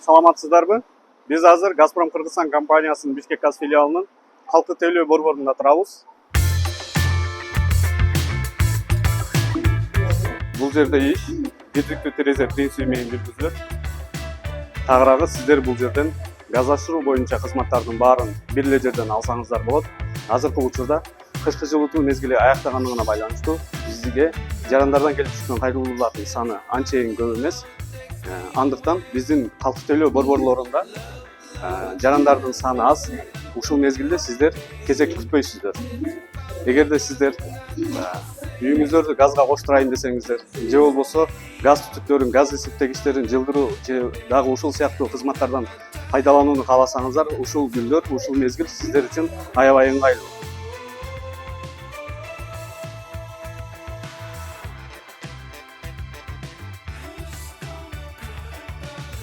Саламатсыздарбы? Биз азыр Газпром Кыргызстан компаниясынын Бишкек газ филиалынын калкты тейлөө борборунда турабыз. Бул жерде иш бирдиктүү терезе принциби менен жүргүзүлөт. Тагыраагы сиздер бул жерден газ ашыруу боюнча кызматтардын баарын бир эле жерден алсаңыздар болот. Азыркы учурда кышкы жылытуу мезгили аяктаганына байланыштуу бизге жарандардан келип түшкөн кайрылуулардын саны анчейин көп эмес. Андыктан биздин калкты тейлөө борборлорунда жарандардын саны аз. Ушул мезгилде сиздер кезек күтпөйсүздөр. Эгерде сиздер үйүңүздөрдү газга коштурайын десеңиздер, же болбосо газ түтүктөрүн, газ эсептегичтерин жылдыруу же дагы ушул сыяктуу кызматтардан пайдаланууну кааласаңыздар, ушул күндөр, ушул мезгил сиздер үчүн аябай ыңгайлуу.